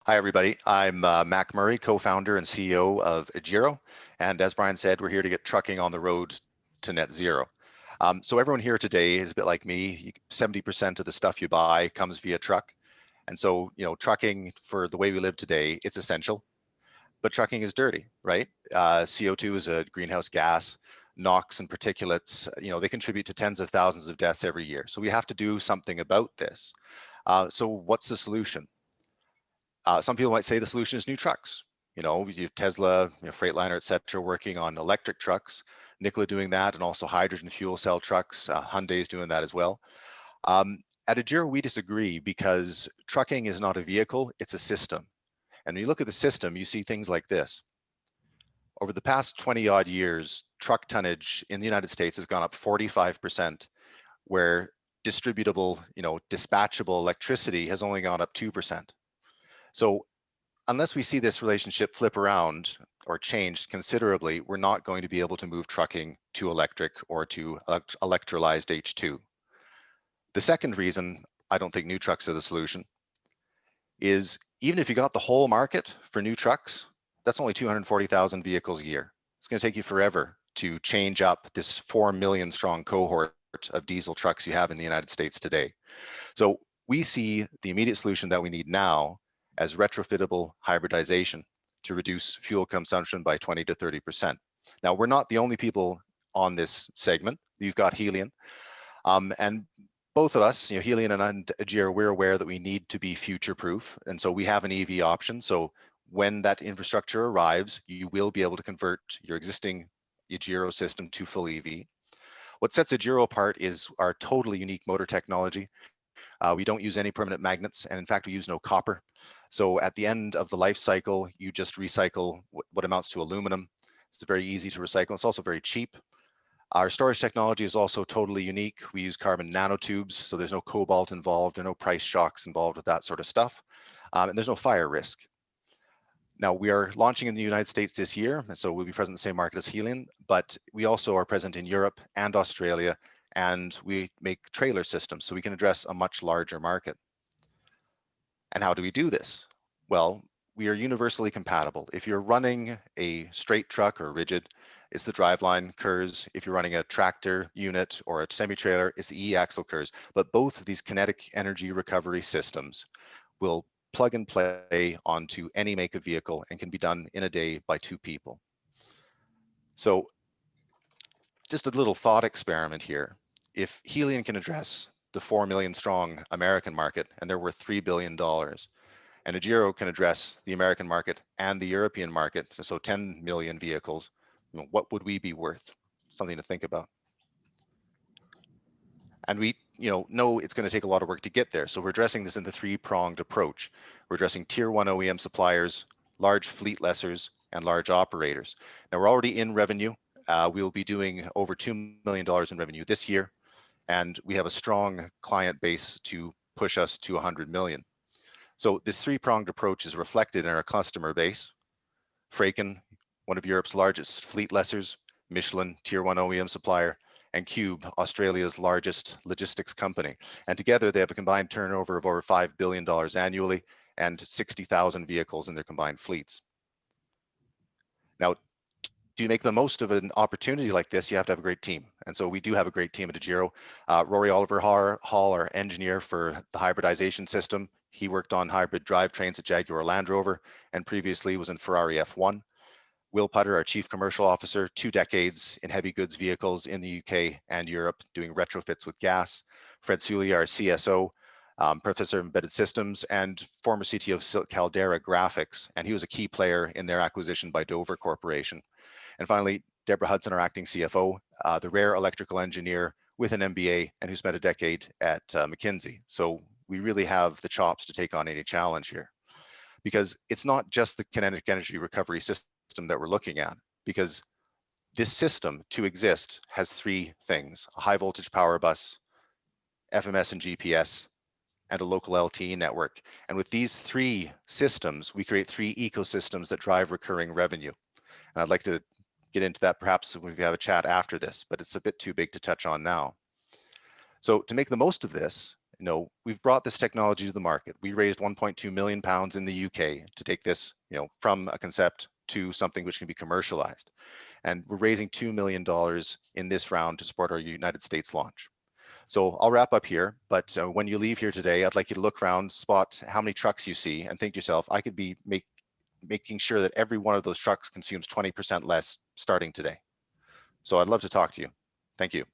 Hi, everybody. I'm Mac Murray, co-founder and CEO of Adgero. And as Brian said, we're here to get trucking on the road to net zero. So everyone here today is a bit like me. 70% of the stuff you buy comes via truck. And so, trucking for the way we live today, it's essential. But trucking is dirty, right? CO2 is a greenhouse gas. NOx and particulates, they contribute to tens of thousands of deaths every year. So we have to do something about this. So what's the solution? Some people might say the solution is new trucks. You have Tesla, Freightliner, et cetera, working on electric trucks. Nikola doing that, and also hydrogen fuel cell trucks. Hyundai is doing that as well. At Adgero, we disagree because trucking is not a vehicle, it's a system. And when you look at the system, you see things like this. Over the past 20 odd years, truck tonnage in the United States has gone up 45%, where distributable, dispatchable electricity has only gone up 2%. So unless we see this relationship flip around or change considerably, we're not going to be able to move trucking to electric or to electrolyzed H2. The second reason I don't think new trucks are the solution is even if you got the whole market for new trucks, that's only 240,000 vehicles a year. It's going to take you forever to change up this 4 million strong cohort of diesel trucks you have in the United States today. So we see the immediate solution that we need now as retrofittable hybridization to reduce fuel consumption by 20 to 30%. Now, we're not the only people on this segment. You've got Helion. And both of us, Helion and Adgero, we're aware that we need to be future-proof. And so we have an EV option. So when that infrastructure arrives, you will be able to convert your existing Adgero system to full EV. What sets Adgero apart is our totally unique motor technology. We don't use any permanent magnets, and in fact, we use no copper. So at the end of the life cycle, you just recycle what amounts to aluminum. It's very easy to recycle. It's also very cheap. Our storage technology is also totally unique. We use carbon nanotubes, so there's no cobalt involved, there are no price shocks involved with that sort of stuff, and there's no fire risk. Now, we are launching in the United States this year, and so we'll be present in the same market as Helion, but we also are present in Europe and Australia, and we make trailer systems, so we can address a much larger market. And how do we do this? Well, we are universally compatible. If you're running a straight truck or rigid, it's the driveline KERS. If you're running a tractor unit or a semi-trailer, it's the e-axle KERS. But both of these kinetic energy recovery systems will plug and play onto any make of vehicle and can be done in a day by 2 people. So just a little thought experiment here. If Helion can address the 4 million strong American market, and they're worth $3 billion, and Adgero can address the American market and the European market, so 10 million vehicles, what would we be worth? Something to think about. And we know it's going to take a lot of work to get there. So we're addressing this in the 3-pronged approach. We're addressing tier 1 OEM suppliers, large fleet lessors, and large operators. Now, we're already in revenue. We'll be doing over $2 million in revenue this year. And we have a strong client base to push us to 100 million. So this 3-pronged approach is reflected in our customer base. Fraiken, one of Europe's largest fleet lessors, Michelin, tier 1 OEM supplier, and Cube, Australia's largest logistics company. And together they have a combined turnover of over $5 billion annually and 60,000 vehicles in their combined fleets. Now, to make the most of an opportunity like this, you have to have a great team. And so we do have a great team at Adgero. Rory Oliver Hall, our engineer for the hybridization system, he worked on hybrid drivetrains at Jaguar Land Rover and previously was in Ferrari F1. Will Putter, our chief commercial officer, 2 decades in heavy goods vehicles in the UK and Europe doing retrofits with gas. Fred Sully, our CSO, professor of embedded systems and former CTO of Caldera Graphics. And he was a key player in their acquisition by Dover Corporation. And finally, Deborah Hudson, our acting CFO, the rare electrical engineer with an MBA and who spent a decade at McKinsey. So we really have the chops to take on any challenge here, because it's not just the kinetic energy recovery system that we're looking at, because this system to exist has 3 things: a high voltage power bus, FMS and GPS, and a local LTE network. And with these 3 systems, we create 3 ecosystems that drive recurring revenue. And I'd like to get into that perhaps when we have a chat after this, but it's a bit too big to touch on now. So to make the most of this, we've brought this technology to the market. We raised 1.2 million pounds in the UK to take this, from a concept to something which can be commercialized. And we're raising $2 million in this round to support our United States launch. So I'll wrap up here, but when you leave here today, I'd like you to look around, spot how many trucks you see, and think to yourself, I could be making sure that every one of those trucks consumes 20% less starting today. So I'd love to talk to you. Thank you.